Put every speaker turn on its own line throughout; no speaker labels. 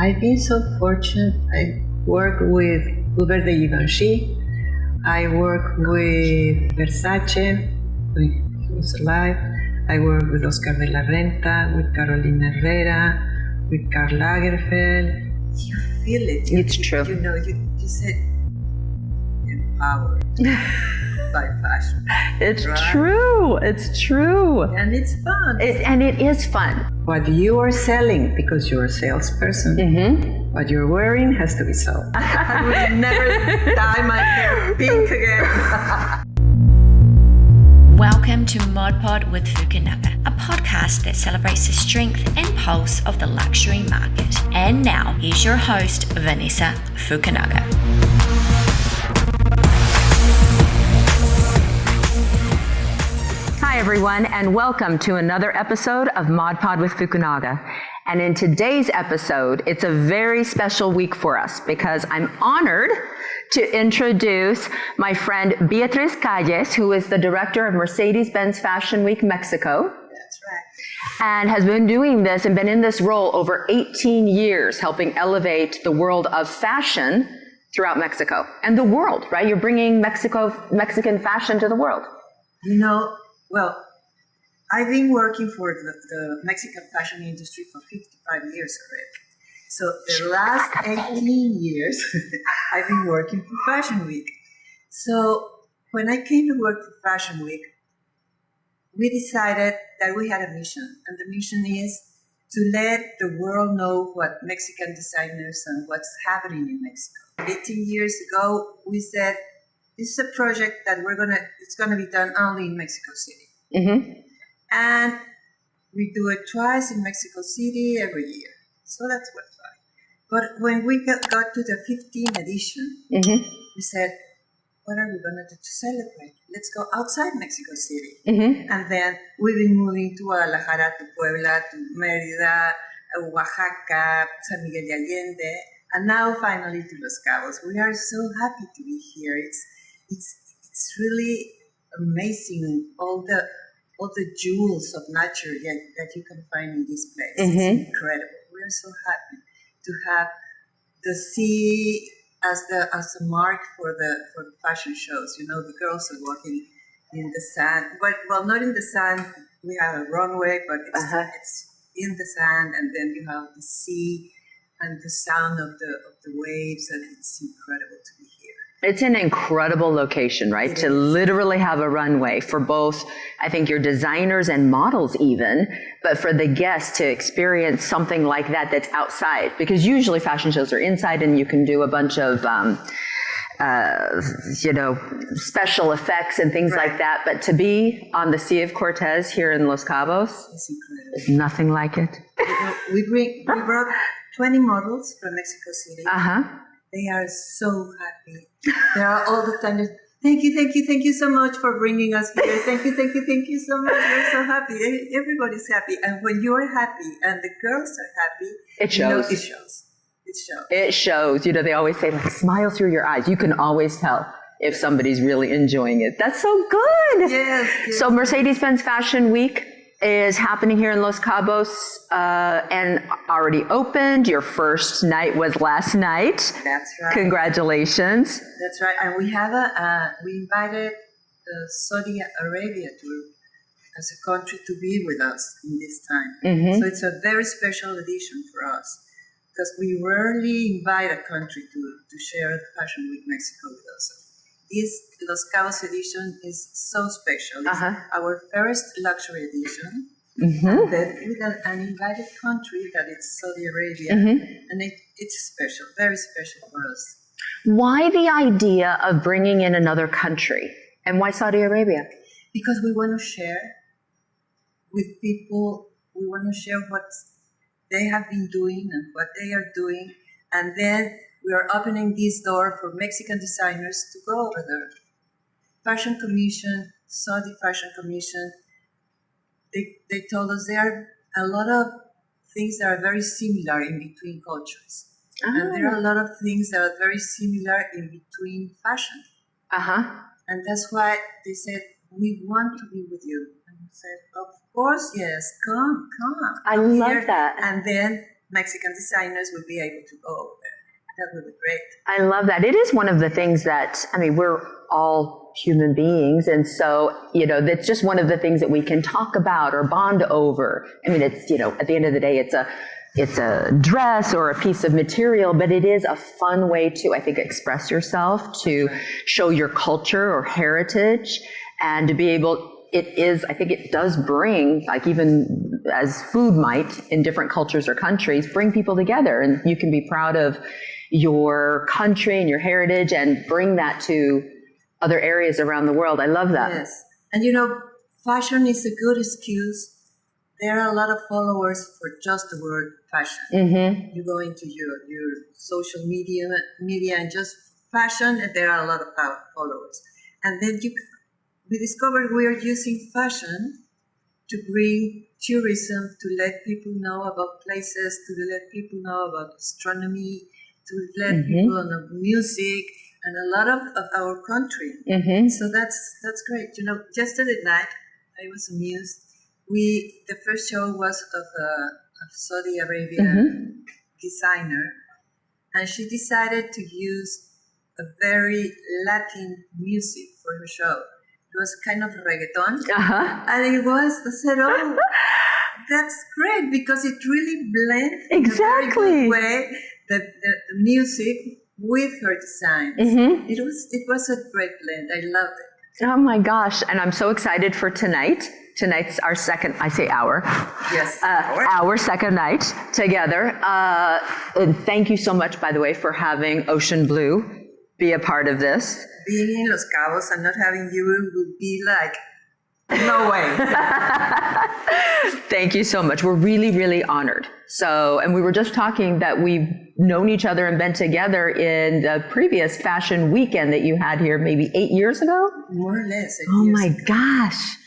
I've been so fortunate. I work with Hubert de Givenchy. I work with Versace when he was alive. I work with Oscar de la Renta, with Carolina Herrera, with Karl Lagerfeld. You feel it.
It's true.
You said empowered by fashion.
It's
right?
true. It's true.
And it's fun.
It is fun.
What you are selling, because you're a salesperson, what you're wearing has to be sold. I will never dye my hair pink again.
Welcome to Mod Pod with Fukunaga, a podcast that celebrates the strength and pulse of the luxury market. And now, here's your host, Vanessa Fukunaga.
Hi everyone, and welcome to another episode of Mod Pod with Fukunaga. And in today's episode, it's a very special week for us because I'm honored to introduce my friend Beatriz Calles, who is the director of Mercedes Benz Fashion Week Mexico.
That's right.
And has been doing this and been in this role over 18 years, helping elevate the world of fashion throughout Mexico and the world, right? You're bringing Mexican fashion to the world.
Well, I've been working for the Mexican fashion industry for 55 years already. So the last 18 years, I've been working for Fashion Week. So when I came to work for Fashion Week, we decided that we had a mission. And the mission is to let the world know what Mexican designers and what's happening in Mexico. 18 years ago, we said, this is a project that it's gonna be done only in Mexico City.
Mm-hmm.
And we do it twice in Mexico City every year. So that's what fun. But when we got to the 15th edition, we said, what are we gonna do to celebrate? Let's go outside Mexico City. And then we've been moving to Guadalajara, to Puebla, to Mérida, Oaxaca, San Miguel de Allende, and now finally to Los Cabos. We are so happy to be here. It's really amazing, all the jewels of nature that you can find in this place. It's incredible. We are so happy to have the sea as a mark for the fashion shows. You know, the girls are walking in the sand, but not in the sand. We have a runway, but it's in the sand, and then you have the sea and the sound of the waves, and it's incredible to be here.
It's an incredible location, right? To literally have a runway for both, I think, your designers and models even, but for the guests to experience something like that that's outside. Because usually fashion shows are inside and you can do a bunch of, special effects and things like that. But to be on the Sea of Cortez here in Los Cabos,
it's incredible.
There's nothing like it.
We brought 20 models from Mexico City. They are so happy. They are all the time, thank you so much for bringing us here. Thank you so much. We're so happy. Everybody's happy. And when you are happy and the girls are happy,
it shows.
It shows.
It shows. You know, they always say, like, smile through your eyes. You can always tell if somebody's really enjoying it. That's so good.
Yes.
So Mercedes Benz Fashion Week is happening here in Los Cabos and already opened. Your first night was last night.
That's right.
Congratulations.
That's right. And we have we invited Saudi Arabia as a country to be with us in this time. So it's a very special edition for us because we rarely invite a country to share Fashion Week Mexico with us. This Los Cabos edition is so special. It's our first luxury edition. And then with an invited country that is Saudi Arabia. And it's special, very special for us.
Why the idea of bringing in another country? And why Saudi Arabia?
Because we want to share with people. We want to share what they have been doing and what they are doing. And then we are opening this door for Mexican designers to go over there. Fashion Commission, Saudi Fashion Commission, they told us there are a lot of things that are very similar in between cultures. And there are a lot of things that are very similar in between fashion. And that's why they said, we want to be with you. And we said, of course, yes, come.
I love that.
And then Mexican designers will be able to go over there. That would be great.
I love that. It is one of the things that, I mean, we're all human beings. And so, that's just one of the things that we can talk about or bond over. I mean, it's, at the end of the day, it's a dress or a piece of material, but it is a fun way to, I think, express yourself, to show your culture or heritage, and to be able, I think it does bring, like even as food might in different cultures or countries, bring people together, and you can be proud of your country and your heritage and bring that to other areas around the world. I love that.
Yes. And fashion is a good excuse. There are a lot of followers for just the word fashion. Mm-hmm. You go into your social media and just fashion, and there are a lot of followers. And then we discovered we are using fashion to bring tourism, to let people know about places, to let people know about astronomy, to let people know music, and a lot of our country. Mm-hmm. So that's great. Yesterday night, I was amused. The first show was of a Saudi Arabian designer, and she decided to use a very Latin music for her show. It was kind of reggaeton, and I said, "Oh, that's great," because it really blends
exactly
in a very good way the music with her designs. Mm-hmm. It was a great blend. I loved it.
Oh my gosh! And I'm so excited for tonight. Tonight's our second, I say hour.
Yes,
our second night together. And thank you so much, by the way, for having Ocean Blue be a part of this.
Being in Los Cabos and not having you would be like, no way.
Thank you so much. We're really, really honored. So, and we were just talking that we've known each other and been together in the previous fashion weekend that you had here maybe 8 years ago?
More or less.
Oh my gosh.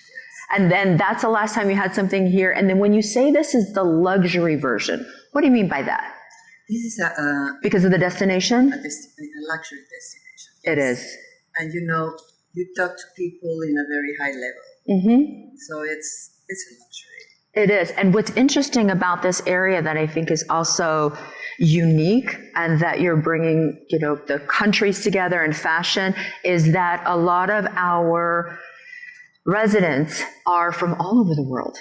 And then that's the last time you had something here. And then when you say this is the luxury version, what do you mean by that?
This is
because of the destination?
A luxury destination. Yes.
It is.
And you talk to people in a very high level. Mm-hmm. So it's a luxury.
It is. And what's interesting about this area that I think is also unique, and that you're bringing, the countries together in fashion, is that a lot of our residents are from all over the world,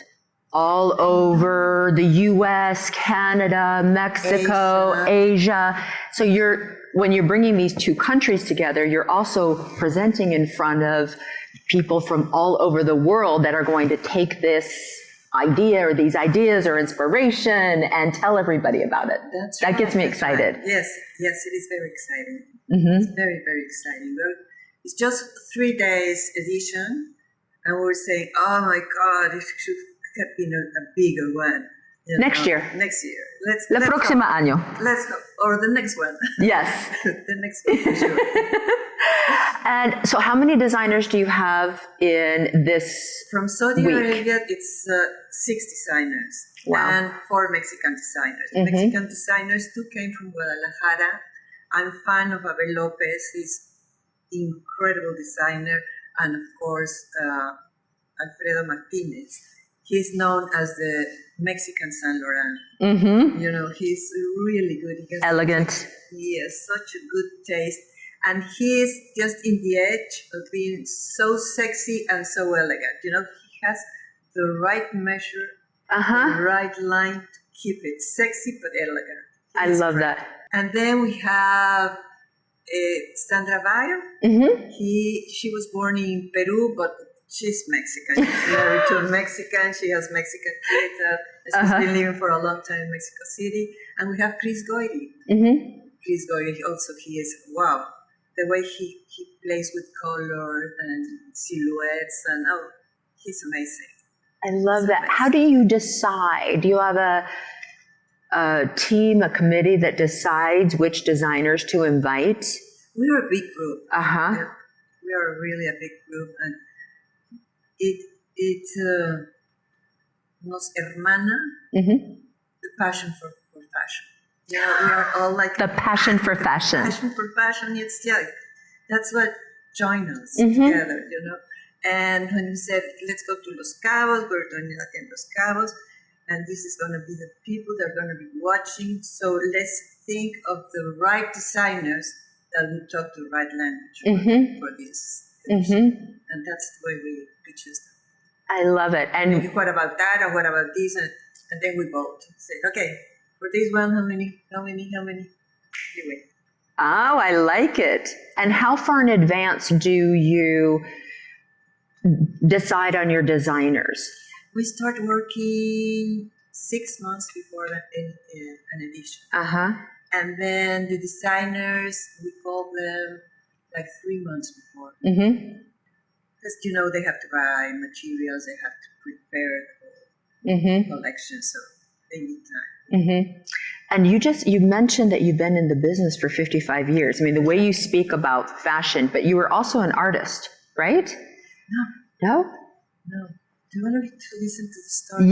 all over the U.S., Canada, Mexico, Asia. So when you're bringing these two countries together, you're also presenting in front of people from all over the world that are going to take this idea or these ideas or inspiration and tell everybody about it. That gets me excited.
Right. Yes, it is very exciting. Mm-hmm. It's very, very exciting. It's just 3 days edition. And we're saying, oh my God, it should have been a bigger one.
Next year.
Next year.
La próxima año.
Let's go. Or the next one.
Yes.
The next one for sure.
And so how many designers do you have in this
From Saudi
week?
Arabia, it's 6 designers.
Wow.
And 4 Mexican designers. Mm-hmm. Mexican designers, 2 came from Guadalajara. I'm a fan of Abel Lopez. He's an incredible designer. And of course, Alfredo Martinez. He's known as the Mexican Saint Laurent. Mm-hmm. He's really good.
Elegant.
He has such a good taste. And he's just in the edge of being so sexy and so elegant. He has the right measure, the right line to keep it sexy but elegant.
I love that.
And then we have Sandra Bayo. Mm-hmm. She was born in Peru, but she's Mexican. She's married to a Mexican. She has Mexican kids. She's been living for a long time in Mexico City. And we have Chris Goyri. Mm-hmm. Chris Goyri also, he is, wow. The way he plays with color and silhouettes, and he's amazing.
I love that. Amazing. How do you decide? Do you have a team, a committee that decides which designers to invite?
We are a big group. We are really a big group, and it nos hermana the passion for fashion. We are all like
the passion for fashion.
Passion for fashion. That's what joined us together. And when we said let's go to Los Cabos, we're doing that in Los Cabos. and this is going to be the people that are going to be watching. So let's think of the right designers that will talk the right language for this. And that's the way we choose them.
I love it. And
maybe what about that, or what about this? And then we vote. Say, okay, for this one, how many? Anyway.
Oh, I like it. And how far in advance do you decide on your designers?
We start working 6 months before an edition. And then the designers, we call them like 3 months before. Because, they have to buy materials, they have to prepare the collection, so they need time.
And you mentioned that you've been in the business for 55 years. I mean, the way you speak about fashion, but you were also an artist, right? No?
No. Do you want to listen to the story?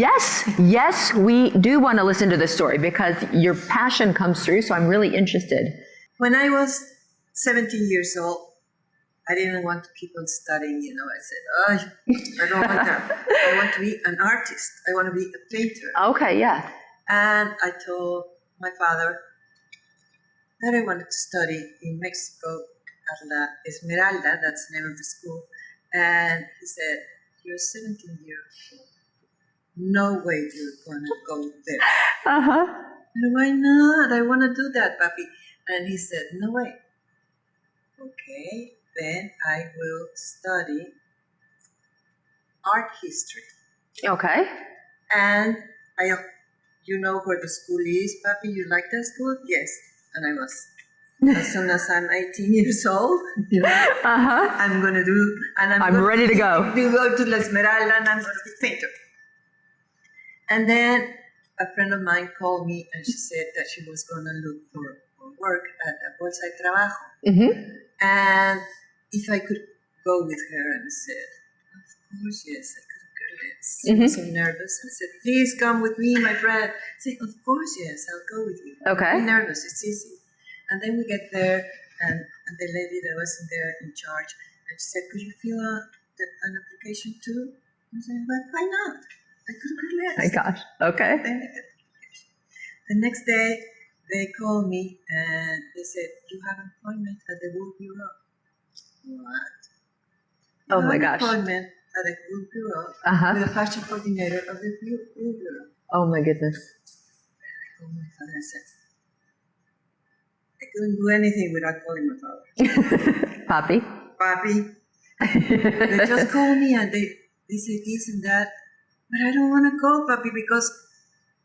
Yes, we do want to listen to the story because your passion comes through, so I'm really interested.
When I was 17 years old, I didn't want to keep on studying, I said, I don't want that. I want to be an artist. I want to be a painter.
Okay, yeah.
And I told my father that I wanted to study in Mexico at La Esmeralda, that's the name of the school. And he said, you're 17 years old. No way you're going to go there. And why not? I want to do that, papi. And he said, no way. Okay, then I will study art history.
Okay.
And you know where the school is, papi? You like that school? Yes. And I was. As soon as I'm 18 years old, I'm going to do, and I'm
ready to go.
To go to La Esmeralda, and I'm going to be a painter. And then a friend of mine called me, and she said that she was going to look for work at a Bolsa de Trabajo. And if I could go with her, and I said, of course, yes, I could care less. She was so nervous. I said, please come with me, my friend. I said, of course, yes, I'll go with you.
Okay.
I'm nervous, it's easy. And then we get there, and the lady that was in charge, and she said, could you fill out an application too? I said, well, why not? I could care less.
My gosh, okay.
Then I got the application. The next day, they called me, and they said, you have an appointment at the Wool Bureau. What?
Oh my gosh.
An appointment at the Wool Bureau with the fashion coordinator of the Wool Bureau.
Oh my goodness.
I called my father and said, I couldn't do anything without calling my father. Papi. They just called me and they say this and that, but I don't want to go, papi, because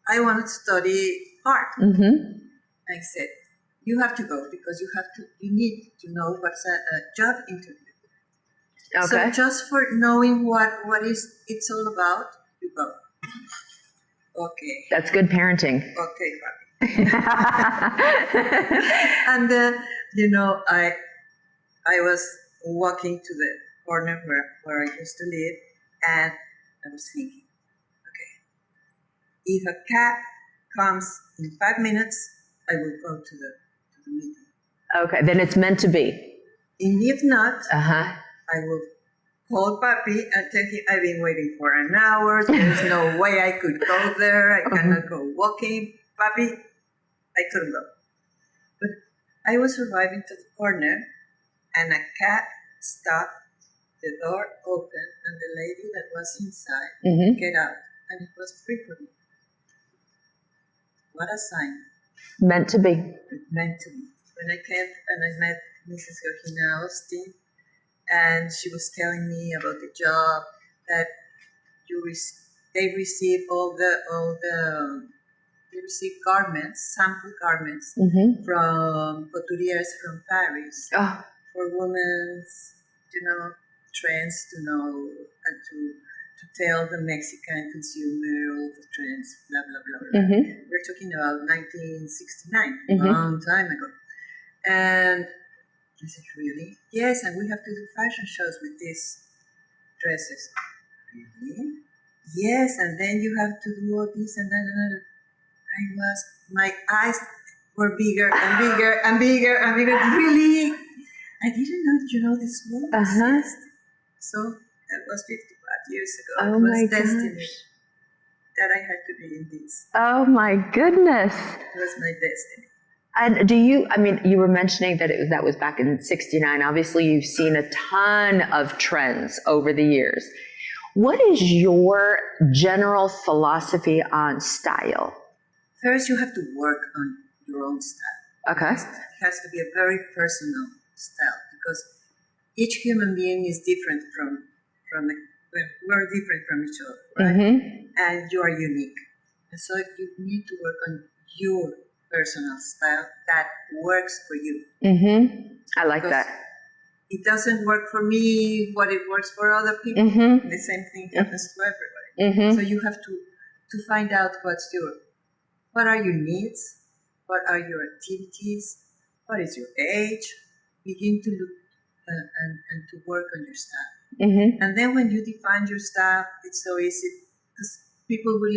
I want to study art. I said, you have to go because you need to know what's a job interview.
Okay.
So just for knowing what it's all about, you go. Okay.
That's good parenting.
Okay, papi. And then, I was walking to the corner where I used to live, and I was thinking, okay, if a cab comes in 5 minutes, I will go to the meeting.
Okay, then it's meant to be.
And if not, I will call papi and tell him I've been waiting for an hour. There's no way I could go there. I cannot go walking. Papi, I couldn't go. But I was arriving to the corner, and a cab stopped, the door opened, and the lady that was inside get out, and it was free for me. What a sign.
Meant to be.
Meant to be. When I came and I met Mrs. Georgina Austin, and she was telling me about the job that they receive they receive garments, sample garments from couturiers from Paris for women's, trends to know and to tell the Mexican consumer all the trends, blah, blah, blah, blah. We're talking about 1969, a long time ago. And I said, really? Yes, and we have to do fashion shows with these dresses. Really? Yes, and then you have to do all this and that and that. My eyes were bigger and bigger and bigger and bigger. Really? I didn't know, this world exists. So that was 55 years ago.
Oh,
it was
my
destiny.
gosh.
that I had to be in this.
Oh my goodness.
It was my destiny.
And you were mentioning that that was back in '69. Obviously, you've seen a ton of trends over the years. What is your general philosophy on style?
First, you have to work on your own style.
Okay.
It has to be a very personal style because each human being is different we're different from each other, right?
Mm-hmm.
And you are unique. And so you need to work on your personal style that works for you.
Mm-hmm. I like
because
that.
It doesn't work for me what it works for other people.
Mm-hmm.
The same thing happens to everybody.
Mm-hmm.
So you have to find out what are your needs, what are your activities, what is your age. Begin to look and to work on your style.
Mm-hmm.
And then when you define your style, it's so easy because people will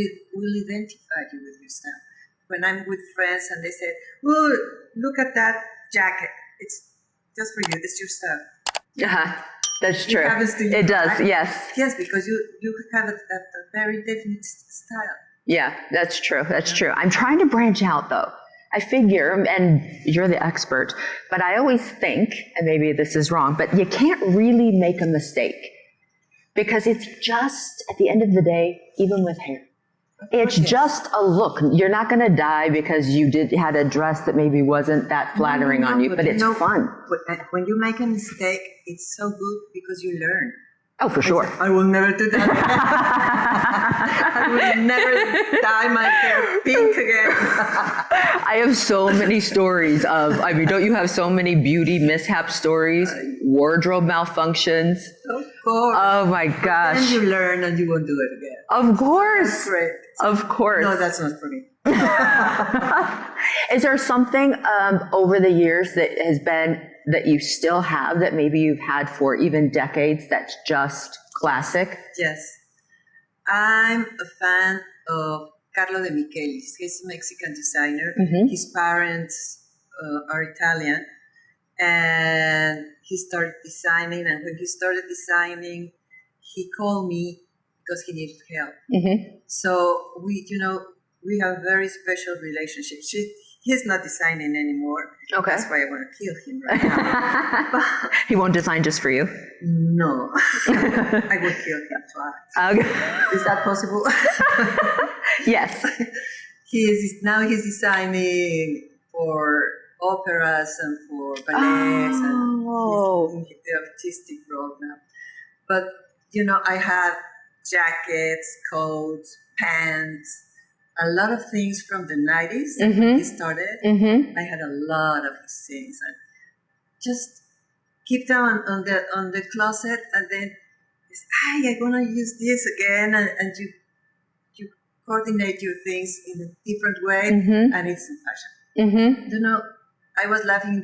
identify you with your style. When I'm with friends and they say, "Oh, look at that jacket. It's just for you. It's your style."
Uh-huh. That's true.
It happens to you.
It does,
right?
yes.
Yes, because you have a very definite style.
Yeah, that's true. That's true. I'm trying to branch out though. I figure, and you're the expert, but I always think, and maybe this is wrong, but you can't really make a mistake because it's just, at the end of the day, even with hair, it's just a look. You're not going to die because you had a dress that maybe wasn't that flattering on you, but it's fun.
When you make a mistake, it's so good because you learn.
Oh, for sure.
I will never do that again. I will never dye my hair pink again.
I have so many stories don't you have so many beauty mishap stories, wardrobe malfunctions?
Of course.
Oh my gosh.
And you learn and you won't do it again.
Of course.
That's great.
Of course.
No, that's not for me.
Is there something over the years that you still have that maybe you've had for even decades that's just classic?
Yes. I'm a fan of Carlo de Michelis. He's a Mexican designer.
Mm-hmm.
His parents are Italian. And he started designing. And when he started designing, he called me because he needed help.
Mm-hmm.
So we have a very special relationship. He's not designing anymore.
Okay.
That's why I want to kill him right now.
He won't design just for you?
No. I would kill him twice.
Okay.
Is that possible?
Yes.
He's designing for operas and for ballets and he's in the artistic world now. But, I have jackets, coats, pants, a lot of things from the 90s
Mm-hmm.
when he started.
Mm-hmm.
I had a lot of these things and just keep them on the closet and then I'm gonna use this again and you coordinate your things in a different way
Mm-hmm.
and it's in fashion.
Mm-hmm.
I was laughing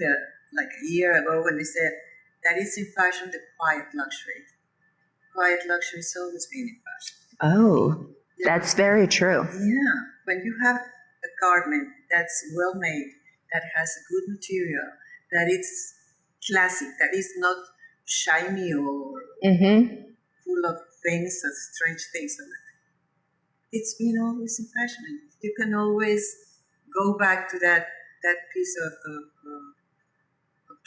like a year ago when they said that it's in fashion, the quiet luxury. Quiet luxury has always been in fashion.
Oh, that's very true.
Yeah. When you have a garment that's well made, that has a good material, that it's classic, that is not shiny or
Mm-hmm.
full of things, strange things. It's been always in fashion. You can always go back to that piece of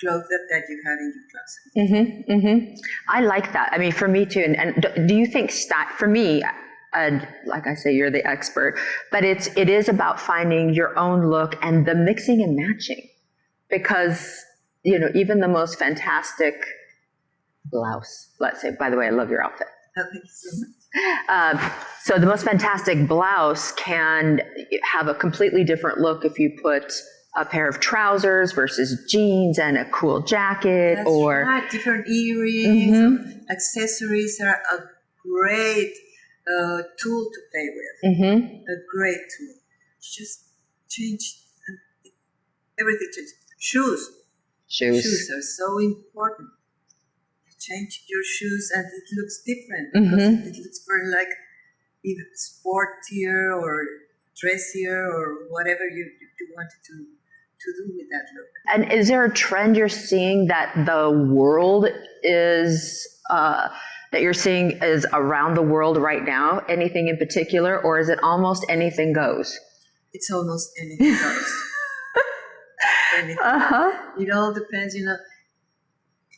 clothes that you had in your closet.
Mm-hmm. Mm-hmm. I like that. I mean, for me too. And do you think for me, and like I say, you're the expert, but it is about finding your own look and the mixing and matching, because even the most fantastic blouse, let's say, by the way, I love your outfit.
Oh, thank you so much.
So the most fantastic blouse can have a completely different look if you put a pair of trousers versus jeans and a cool jacket.
That's
or
right. Different earrings,
Mm-hmm.
accessories are a great tool to play with.
Mm-hmm.
A great tool. Just change and everything changes. Shoes are so important. You change your shoes and it looks different because it looks very like either sportier or dressier or whatever you wanted to do with that look.
And is there a trend you're seeing that the world is that you're seeing is around the world right now? Anything in particular, or is it almost anything goes?
It's almost anything goes. Anything. It all depends,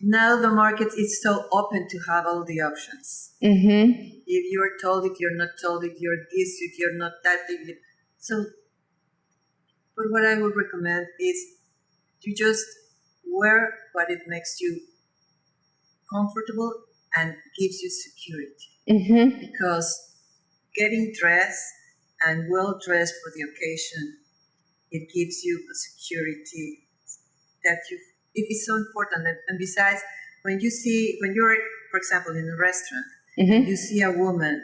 Now the market is so open to have all the options. If you're told, if you're not told, if you're this, if you're not that. But what I would recommend is you just wear what it makes you comfortable and gives you security. Because getting dressed and well dressed for the occasion, it gives you a security that it is so important. And besides, when you're, for example, in a restaurant, and you see a woman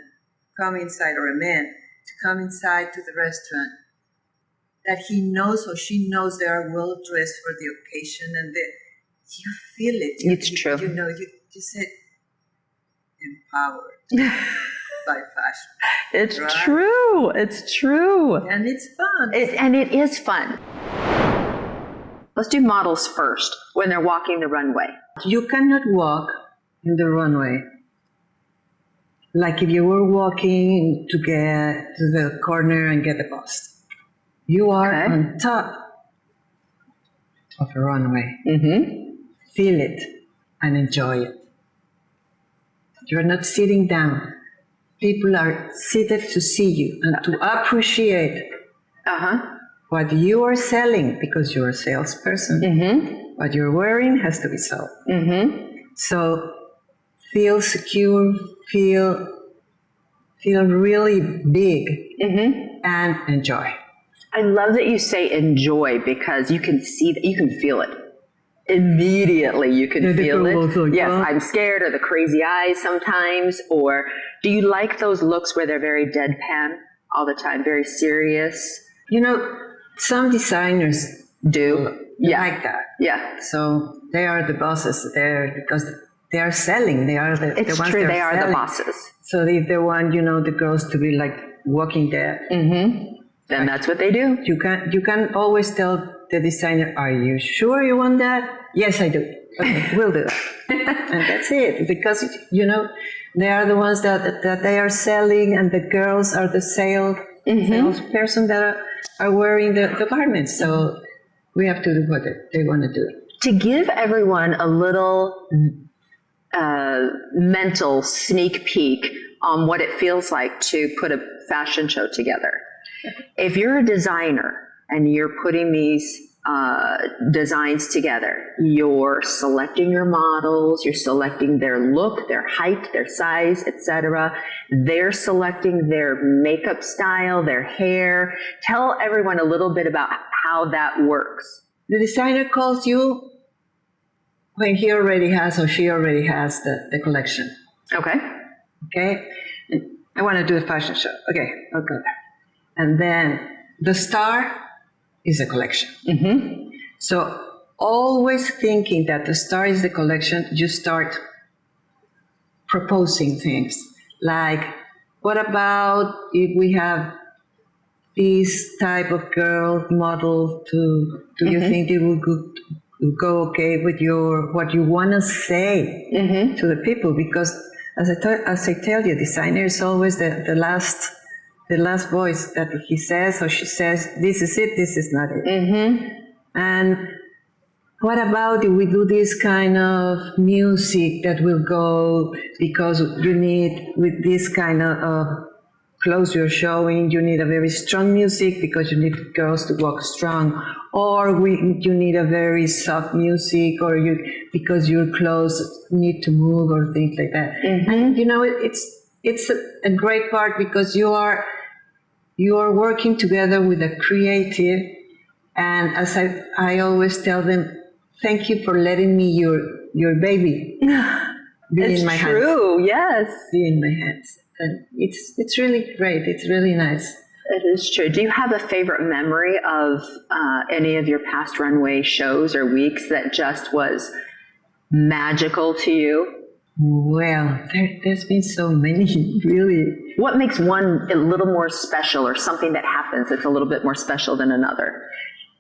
come inside or a man to come inside to the restaurant, that he knows or she knows they are well dressed for the occasion, and that you feel it.
It's true.
You said empowered by fashion.
It's
right?
true. It's true.
And it's fun.
It is fun. Let's do models first when they're walking the runway.
You cannot walk in the runway like if you were walking to get to the corner and get the bus. You are on top of a runway. Feel it and enjoy it. You're not sitting down. People are seated to see you and to appreciate what you are selling, because you're a salesperson. What you're wearing has to be sold. So feel secure, feel really big, and enjoy.
I love that you say enjoy, because you can see that, you can feel it. Immediately you can feel it. Yes, I'm scared, or the crazy eyes sometimes. Or do you like those looks where they're very deadpan all the time, very serious?
Some designers
do
like that.
Yeah.
So they are the bosses there because they are selling. They are the
It's
ones
true,
that
they are the
selling.
bosses.
So if they want, the girls to be like walking there,
then that's what they do.
You can always tell the designer, "Are you sure you want that?" "Yes, I do." "Okay, we'll do that." And that's it, because they are the ones that they are selling, and the girls are the salesperson that are wearing the garments. So we have to do what they want to do.
To give everyone a little mental sneak peek on what it feels like to put a fashion show together. If you're a designer and you're putting these designs together, you're selecting your models, you're selecting their look, their height, their size, etc. They're selecting their makeup style, their hair. Tell everyone a little bit about how that works.
The designer calls you when he already has or she already has the collection. Okay? I want to do a fashion show. Okay, I'll go there. And then the star is a collection. So always thinking that the star is the collection, you start proposing things like, what about if we have this type of girl model do you think it will go okay with what you want to say to the people? Because as I tell you, designer is always the last voice that he says or she says, this is it, this is not it. And what about if we do this kind of music that will go, because you need, with this kind of clothes you're showing, you need a very strong music because you need girls to walk strong, or you need a very soft music, or because your clothes need to move, or things like that. And it's a great part, because you are working together with a creative, and as I always tell them, thank you for letting me your baby be in my hands. It's true,
yes.
Be in my hands. And it's really great. It's really nice.
It is true. Do you have a favorite memory of any of your past runway shows or weeks that just was magical to you?
Well, there's been so many, really.
What makes one a little more special, or something that happens that's a little bit more special than another?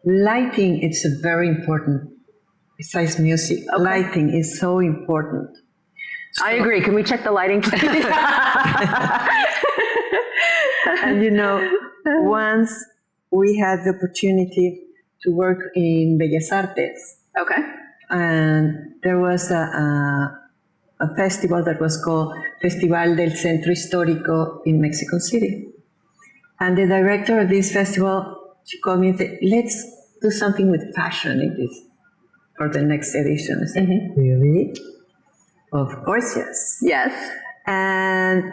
Lighting, it's a very important, besides music, lighting is so important.
I agree. Can we check the lighting, please?
And once we had the opportunity to work in Bellas Artes.
Okay.
And there was a festival that was called Festival del Centro Histórico in Mexico City. And the director of this festival, she called me and said, let's do something with fashion in this for the next edition. I said, really? Of course, yes.
Yes.
And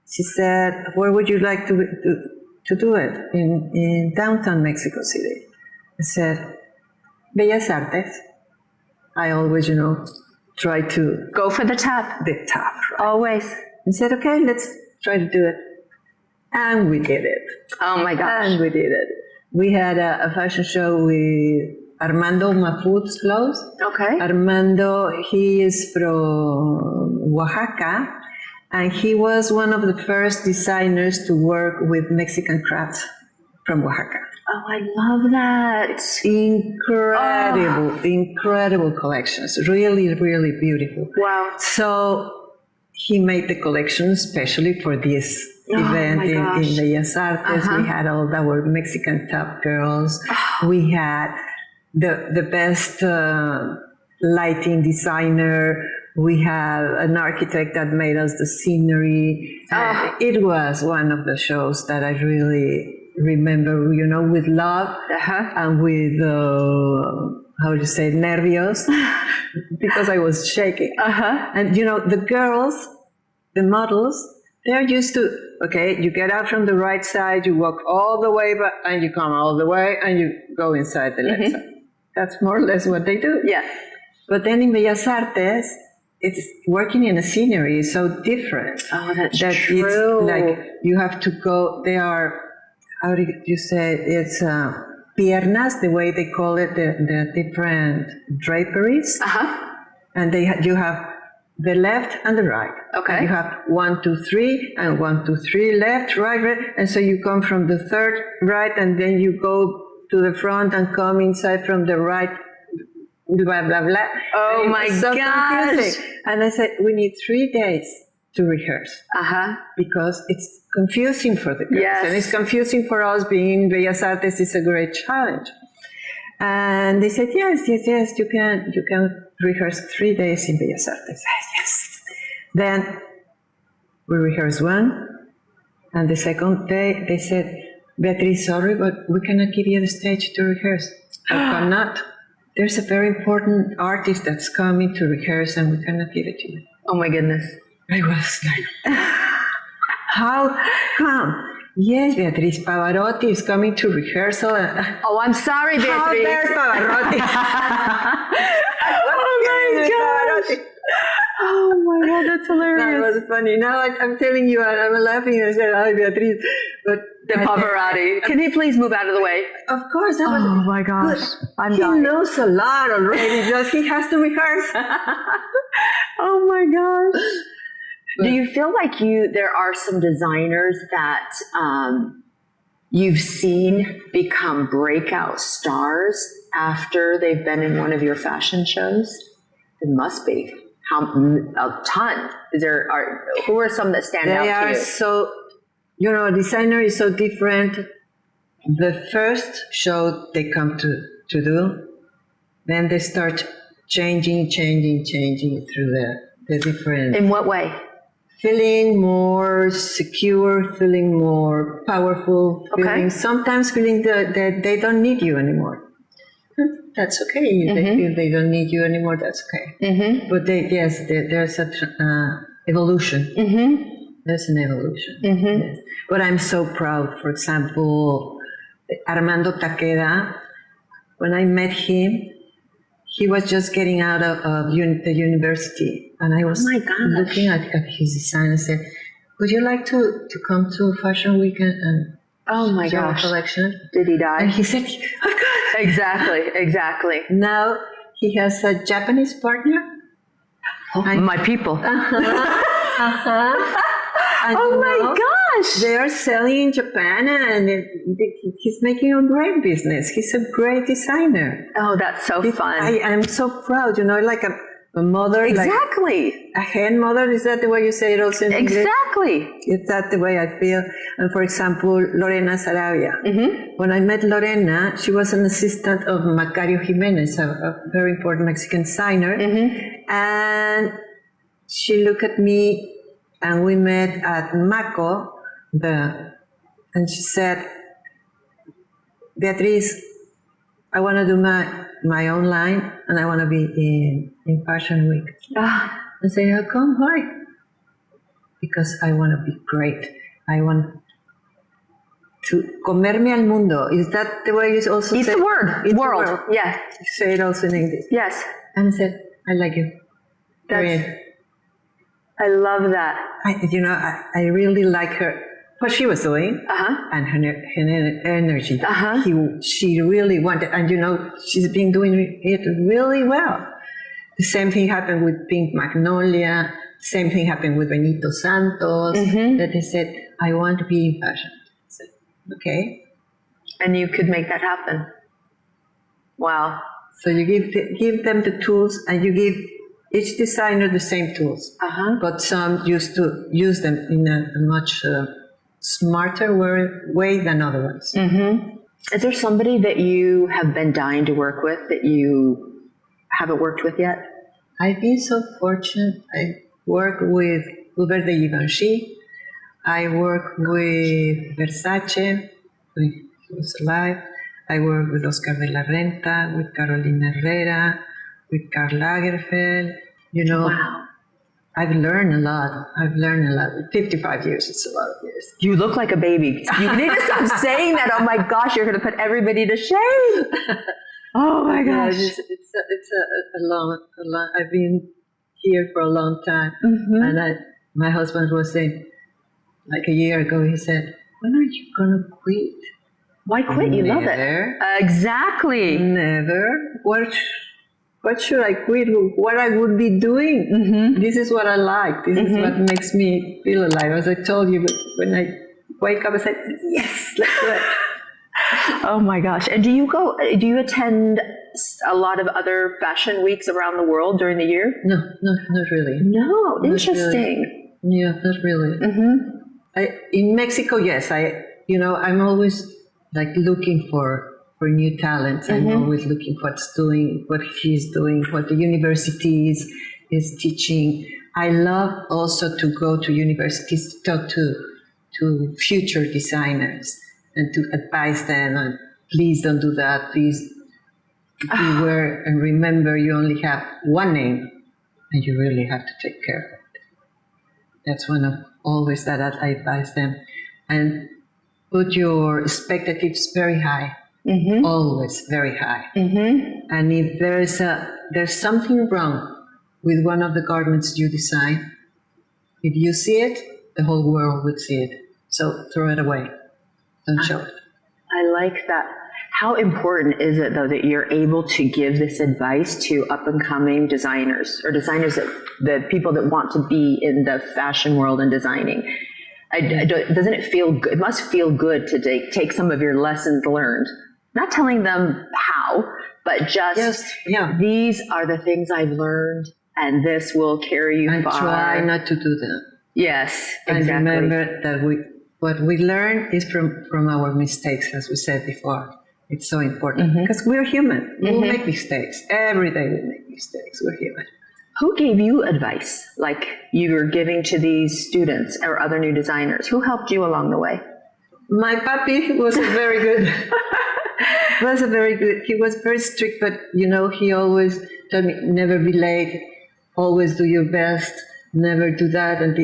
she said, where would you like to do it? In downtown Mexico City. I said, Bellas Artes. I always, try to
go for the top.
The top, right?
Always.
And said, okay, let's try to do it. And we did it.
Oh my gosh.
And we did it. We had a fashion show with Armando Mafut's clothes.
Okay.
Armando, he is from Oaxaca, and he was one of the first designers to work with Mexican crafts from Oaxaca.
Oh, I love that.
Incredible collections. Really, really beautiful.
Wow.
So he made the collection especially for this event in Bellas Artes. We had all our Mexican top girls. We had the best lighting designer. We had an architect that made us the scenery. It was one of the shows that I really remember, with love and with, nervios, because I was shaking. And, the girls, the models, they're used to, okay, you get out from the right side, you walk all the way back, and you come all the way, and you go inside the left side. That's more or less what they do.
Yeah.
But then in Bellas Artes, it's working in a scenery is so different.
Oh, that's
true. It's like you have to go, they are, how do you say, it's piernas, the way they call it, the different draperies. And you have the left and the right.
Okay.
And you have 1, 2, 3, and 1, 2, 3, left, right. And so you come from the third right, and then you go to the front and come inside from the right, blah, blah, blah.
Oh my gosh.
Confusing. And I said, we need 3 days to rehearse. Because it's confusing for the girls.
Yes.
And it's confusing for us being Bellas Artes. It's a great challenge. And they said, yes, you can rehearse 3 days in Bellas Artes. Yes. Then we rehearsed one, and the second day they said, Beatriz, sorry, but we cannot give you the stage to rehearse. I cannot. There's a very important artist that's coming to rehearse, and we cannot give it to you.
Oh my goodness.
I was like, how come? Yes, Beatriz Pavarotti is coming to rehearsal.
Oh, I'm sorry, Beatriz.
How dare Pavarotti?
Oh my God, that's hilarious.
That was funny. Now I'm telling you, I'm laughing. I said, "Hi, Beatriz," but
the Pavarotti. Can he please move out of the way?
Of course. That was
my gosh,
he knows a lot already. Just he has to rehearse.
Oh my gosh. Do you feel like there are some designers that you've seen become breakout stars after they've been in one of your fashion shows? It must be. A ton. Who are some that stand out to you? They are
so, a designer is so different. The first show they come to do, then they start changing through the different...
In what way?
Feeling more secure, feeling more powerful, sometimes feeling that they don't need you anymore. That's okay. They feel they don't need you anymore. That's okay. But there's such evolution. There's an evolution. Yes. But I'm so proud. For example, Armando Taqueda. When I met him, he was just getting out of the university, and I was looking at his design and said, "Would you like to come to Fashion Week and
gosh,
collection?"
Did he die?
And he said, "Oh God."
Exactly.
Now he has a Japanese partner.
My people.
And
oh my gosh!
They are selling in Japan, and he's making a great business. He's a great designer.
Oh, that's so fun.
I'm so proud. A mother,
exactly.
Like a hen mother. Is that the way you say it also in English?
Exactly.
Is that the way I feel? And for example, Lorena Sarabia. When I met Lorena, she was an assistant of Macario Jimenez, a very important Mexican designer. And she looked at me, and we met at Maco, and she said, Beatriz, I want to do my own line, and I want to be in Fashion Week. I say, how come? Why? Because I want to be great. I want to comerme al mundo. Is that the way you also say it?
It's the word.
It's
world.
the word.
Yeah.
You say it also in English.
Yes.
And I said, I like you.
I love that.
I really like her. What she was doing and her energy. She really wanted, and she's been doing it really well. The same thing happened with Pink Magnolia. Same thing happened with Benito Santos. That they said, I want to be in fashion. I said, okay.
And you could make that happen. Wow.
So you give them the tools, and you give each designer the same tools. But some used to use them in a much smarter way than other ones.
Is there somebody that you have been dying to work with that you haven't worked with yet?
I've been so fortunate. I work with Hubert de Givenchy. I work with Versace, when he was alive. I work with Oscar de la Renta, with Carolina Herrera, with Karl Lagerfeld.
Wow.
I've learned a lot. 55 years, it's a lot of years.
You look like a baby. You need to stop saying that. Oh my gosh, you're going to put everybody to shame. Oh my gosh.
Yeah, it's a long. I've been here for a long time. And my husband was saying, like a year ago, he said, when are you going to quit?
Why quit? You love it. Exactly.
Never. What should I quit? What I would be doing? This is what I like. This is what makes me feel alive. As I told you, when I wake up, I say, yes, let's do it.
Oh my gosh. And do you attend a lot of other fashion weeks around the world during the year?
No, not really.
No,
not
interesting.
Really. Yeah, not really. In Mexico, yes. I'm always like looking for new talents. I'm always looking what he's doing, what the university is teaching. I love also to go to universities to talk to future designers and to advise them on, please don't do that, please beware and remember you only have one name and you really have to take care of it. That's one of always that I advise them. And put your expectations very high. Always very high. And if there's something wrong with one of the garments you design, if you see it, the whole world would see it. So throw it away. Don't show it.
I like that. How important is it, though, that you're able to give this advice to up-and-coming designers or designers, the people that want to be in the fashion world and designing? Doesn't it feel good? It must feel good to take some of your lessons learned. Not telling them how, but just these are the things I've learned, and this will carry you far.
Try not to do them.
Yes, exactly.
And remember that what we learn is from our mistakes, as we said before. It's so important because we're human. We'll make mistakes. Every day we make mistakes. We're human.
Who gave you advice like you were giving to these students or other new designers? Who helped you along the way?
My papi was very good. He was very strict, but he always told me, never be late, always do your best, never do that. And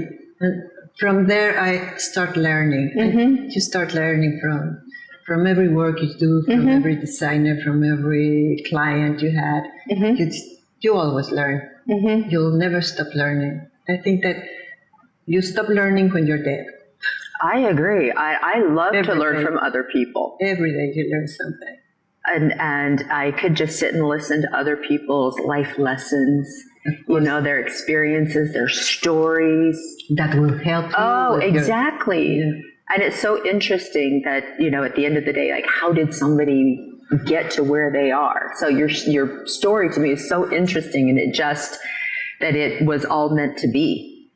from there, I start learning. And you start learning from every work you do, from every designer, from every client you had. You always learn. You'll never stop learning. I think that you stop learning when you're dead.
I agree. I love to learn from other people.
Every day you learn something.
And I could just sit and listen to other people's life lessons, their experiences, their stories.
That will help you.
Oh, exactly. And it's so interesting that, at the end of the day, like, how did somebody get to where they are? So your story to me is so interesting, and it just that it was all meant to be.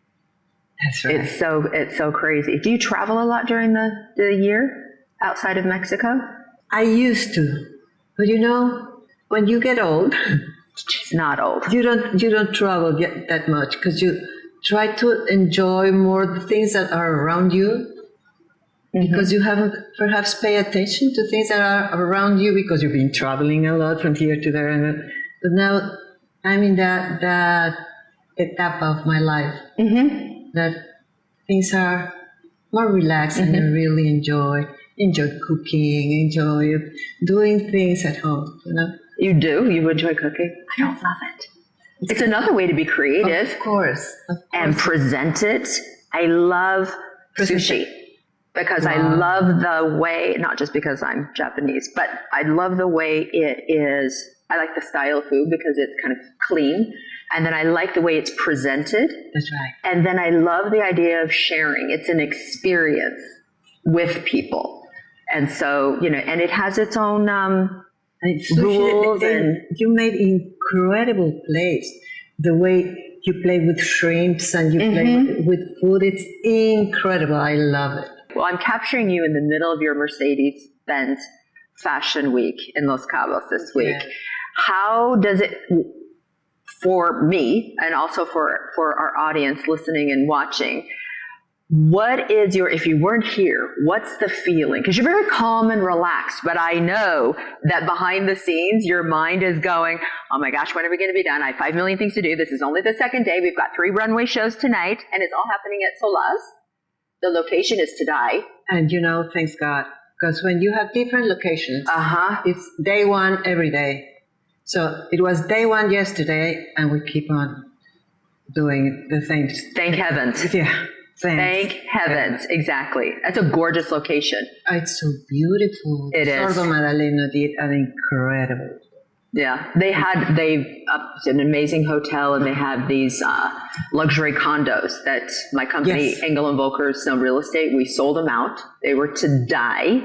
That's right.
It's so crazy. Do you travel a lot during the year outside of Mexico?
I used to, but when you get old,
She's not old.
you don't travel yet that much because you try to enjoy more the things that are around you. Because you haven't perhaps paid attention to things that are around you because you've been traveling a lot from here to there. But now I'm in that etapa of my life that things are more relaxed and I really enjoy cooking, enjoy doing things at home.
You do? You enjoy cooking? I don't love it. It's another way to be creative.
Of course.
And present it. I love sushi. Because I love the way, not just because I'm Japanese, but I love the way it is. I like the style of food because it's kind of clean. And then I like the way it's presented.
That's right.
And then I love the idea of sharing. It's an experience with people. And so, and it has its own rules. And
you made incredible plates. The way you play with shrimps and you play with food, it's incredible. I love it.
Well, I'm capturing you in the middle of your Mercedes Benz Fashion Week in Los Cabos this week. Yeah. How does it, for me and also for our audience listening and watching, what is if you weren't here, what's the feeling? Because you're very calm and relaxed, but I know that behind the scenes, your mind is going, oh my gosh, when are we going to be done? I have 5 million things to do. This is only the second day. We've got 3 runway shows tonight, and it's all happening at Solaz. The location is to die.
And thanks God, because when you have different locations, it's day one every day. So it was day one yesterday, and we keep on doing the things.
Thank heavens.
Yeah. Thanks.
Thank heavens. Exactly. That's a gorgeous location.
It's so beautiful.
It is.
Sordo Madaleno did an incredible.
Yeah, it's an amazing hotel, and they have these luxury condos that my company, Engel & Volker Snow Real Estate, we sold them out. They were to die.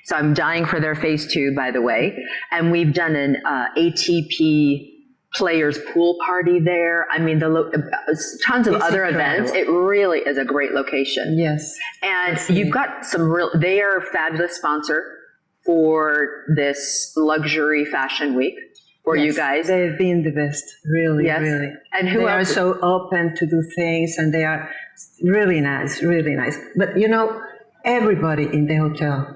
So I'm dying for their phase 2, by the way. And we've done an ATP players pool party there. I mean, tons of other events. It really is a great location.
Yes.
And you've got they are a fabulous sponsor for this luxury fashion week for you guys.
They've been the best, really, really.
And who
they
else?
are so open to do things, and they are really nice, really nice. But everybody in the hotel,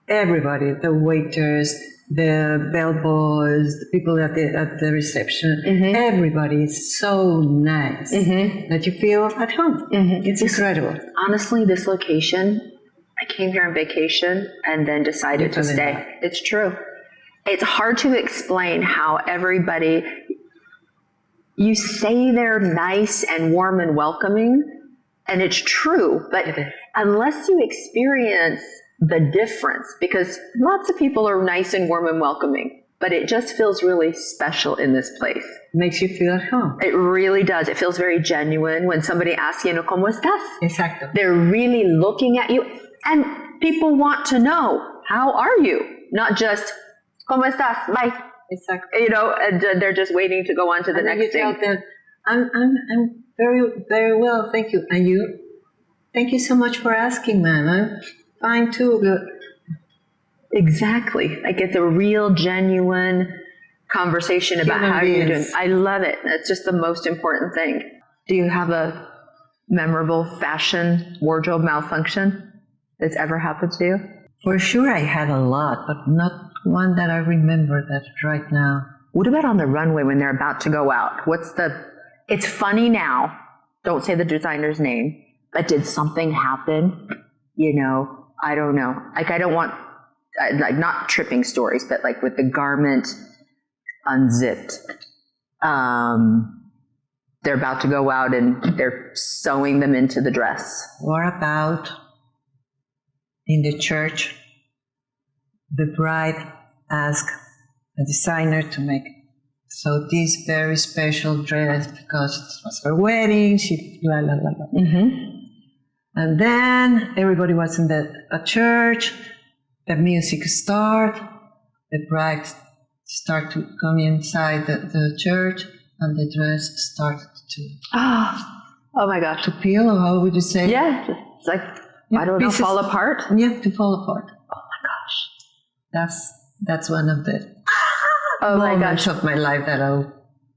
the waiters, the bellboys, the people at the reception, everybody is so nice that you feel at home. It's incredible.
Honestly, this location, I came here on vacation and then decided to stay. It's true. It's hard to explain how everybody, you say they're nice and warm and welcoming, and it's true, but unless you experience the difference, because lots of people are nice and warm and welcoming, but it just feels really special in this place.
Makes you feel at home.
It really does. It feels very genuine when somebody asks you, ¿Cómo estás?
Exactly.
They're really looking at you, and people want to know, how are you? Not just, ¿Cómo estás? Bye.
Exactly.
And they're just waiting to go on to the next thing.
Tell them, I'm very, very well, thank you. And you? Thank you so much for asking, man. I'm fine too.
Exactly. Like it's a real, genuine conversation about how you're doing. I love it. That's just the most important thing. Do you have a memorable fashion wardrobe malfunction that's ever happened to you?
For sure I had a lot, but not one that I remember that right now.
What about on the runway when they're about to go out? It's funny now. Don't say the designer's name, but did something happen? I don't know. Like, I don't want, not tripping stories, but like with the garment unzipped. They're about to go out and they're sewing them into the dress.
What about in the church, the bride asked a designer to make this very special dress because it was her wedding, she blah, blah, blah, blah. And then everybody was in the church, the music started, the bride started to come inside the church, and the dress started to
Oh my gosh.
to peel, or how would you say?
Yeah. It's like, I don't know, fall apart?
Yeah, to fall apart.
Oh my gosh.
That's one of the
gosh.
moments of my life that I'll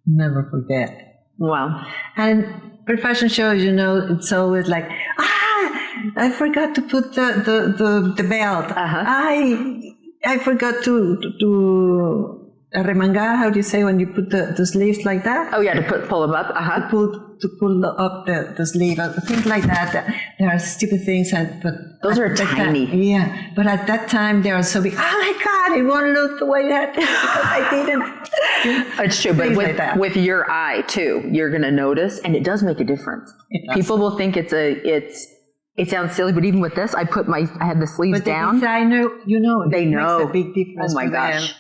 never forget.
Wow.
And for fashion shows, it's always like, I forgot to put the belt. I forgot to remangar. How do you say when you put the sleeves like that?
Oh yeah, to pull them up.
To pull up the sleeve, things like that. There are stupid things, but
those are tiny.
But at that time they are so big. Oh my God! It won't look the way that because I didn't.
It's true, but with your eye too, you're gonna notice, and it does make a difference. People will think it sounds silly, but even with this, I had the sleeves down.
The designer,
they know.
Makes a big difference.
Oh my gosh.
Them.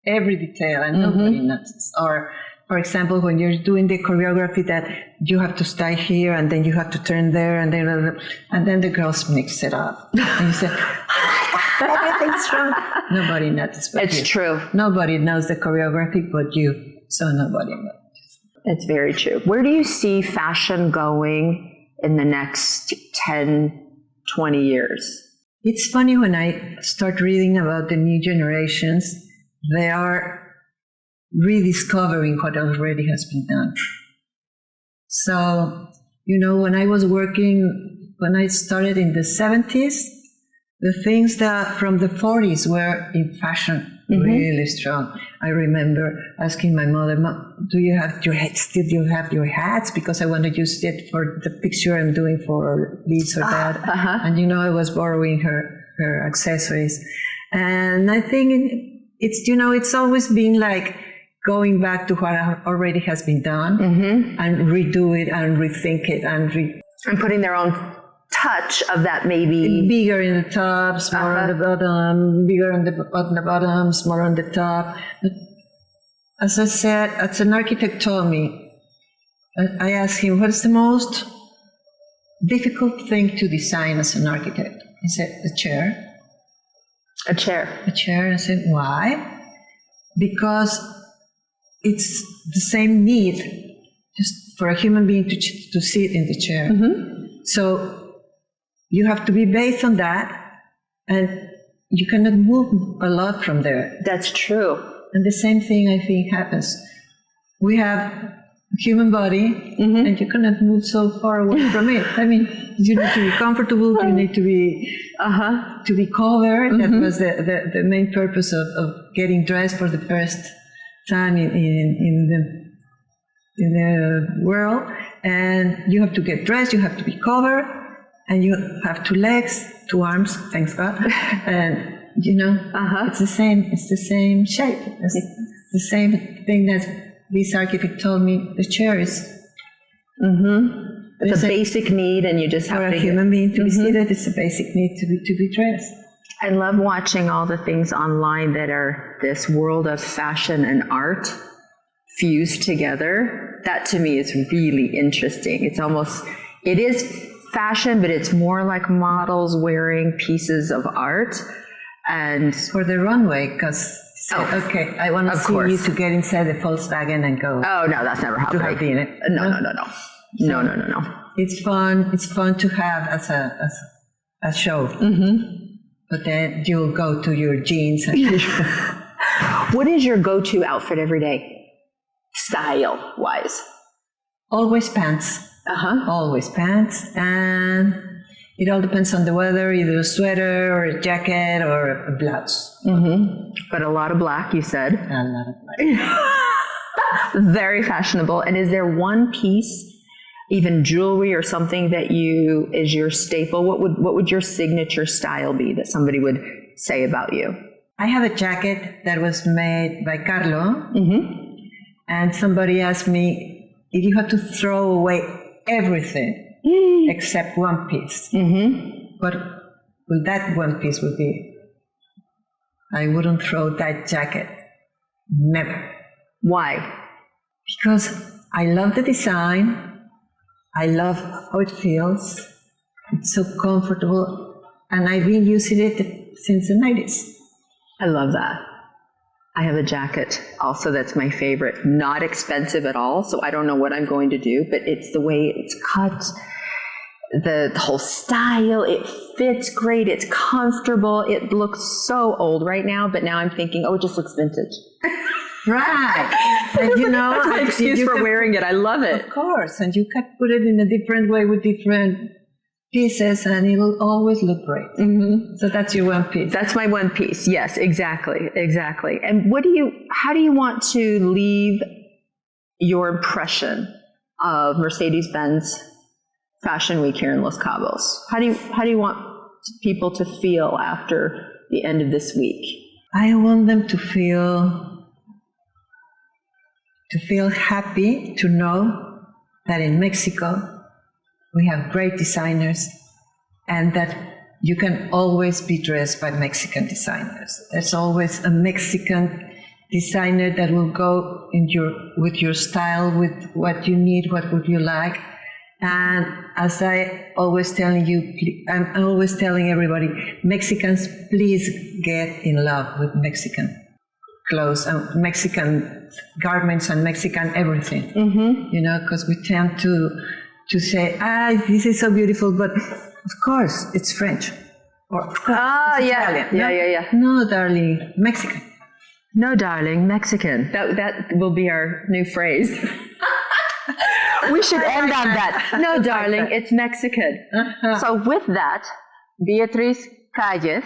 Every detail, and nobody notices. Or, for example, when you're doing the choreography, that you have to stay here, and then you have to turn there, and then the girls mix it up, and you say, "Oh my God, everything's wrong." Nobody notices.
It's true.
Nobody knows the choreography but you, so nobody knows.
It's very true. Where do you see fashion going in the next 10, 20 years?
It's funny when I start reading about the new generations, they are rediscovering what already has been done. So, when I started in the 70s, the things that from the 40s were in fashion really strong. I remember asking my mother, do you have your hats? Did you have your hats? Because I want to use it for the picture I'm doing for this or that. And I was borrowing her accessories. And I think it's always been like going back to what already has been done and redo it and rethink it and
putting their own touch of that, maybe
bigger in the top, smaller on the bottom, bigger on the bottom, smaller on the top. But as I said, as an architect told me, I asked him, what's the most difficult thing to design as an architect? He said, a chair.
A chair.
I said, why? Because it's the same need just for a human being to sit in the chair. So you have to be based on that, and you cannot move a lot from there.
That's true.
And the same thing, I think, happens. We have a human body, and you cannot move so far away from it. I mean, you need to be comfortable, you need to be covered. That was the main purpose of getting dressed for the first time in the world. And you have to get dressed, you have to be covered, and you have 2 legs, 2 arms, thanks God. And it's the same shape. It's the same thing that this architect told me the chair is.
It's a basic need, and you just have
for
to.
For a human being to be seated, it's a basic need to be dressed.
I love watching all the things online that are this world of fashion and art fused together. That to me is really interesting. It is fashion, but it's more like models wearing pieces of art. And
for the runway, because okay, I want to see you to get inside the Volkswagen and go.
Oh no, that's never happening.
To have dinner.
No.
It's fun. It's fun to have as a show. But then you'll go to your jeans. And
What is your go-to outfit every day, style-wise?
Always pants. Always pants, and it all depends on the weather. Either a sweater or a jacket or a blouse.
But a lot of black, you said.
A lot of black.
Very fashionable. And is there one piece, even jewelry or something that is your staple? What would your signature style be that somebody would say about you?
I have a jacket that was made by Carlo, and somebody asked me if you had to throw away everything except one piece. What that one piece would be? I wouldn't throw that jacket. Never.
Why?
Because I love the design. I love how it feels. It's so comfortable. And I've been using it since the 90s.
I love that. I have a jacket also that's my favorite. Not expensive at all, so I don't know what I'm going to do, but it's the way it's cut, the whole style, it fits great, it's comfortable, it looks so old right now, but now I'm thinking, oh, it just looks vintage.
Right. And you know,
that's my excuse for wearing it. I love it.
Of course. And you can put it in a different way with different pieces and it'll always look great. Mm-hmm. So that's your one piece.
That's my one piece. Yes, exactly. Exactly. And how do you want to leave your impression of Mercedes Benz Fashion Week here in Los Cabos? How do you want people to feel after the end of this week?
I want them to feel happy to know that in Mexico we have great designers and that you can always be dressed by Mexican designers. There's always a Mexican designer that will go with your style, with what you need, what would you like. And as I'm always telling everybody, Mexicans, please get in love with Mexican clothes and Mexican garments and Mexican everything. Mm-hmm. You know, because we tend to say, this is so beautiful, but of course it's French. Or it's Italian.
Yeah.
No, darling, Mexican.
No, darling, Mexican. That will be our new phrase. We should end on that. No, darling, it's Mexican. Uh-huh. So with that, Beatriz Calles,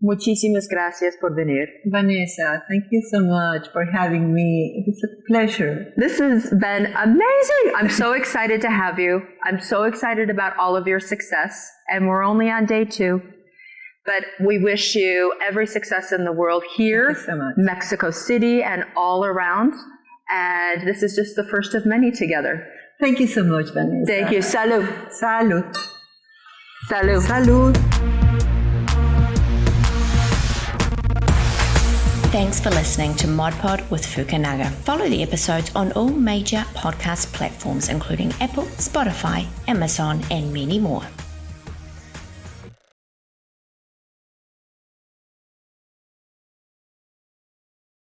muchísimas gracias por venir.
Vanessa, thank you so much for having me. It's a pleasure.
This has been amazing. I'm so excited to have you. I'm so excited about all of your success. And we're only on day 2. But we wish you every success in the world here,
so
Mexico City, and all around. And this is just the first of many together.
Thank you so much, Vanessa.
Thank you. Salud.
Salud.
Salud.
Salud.
Thanks for listening to Mod Pod with Fukunaga. Follow the episodes on all major podcast platforms, including Apple, Spotify, Amazon, and many more.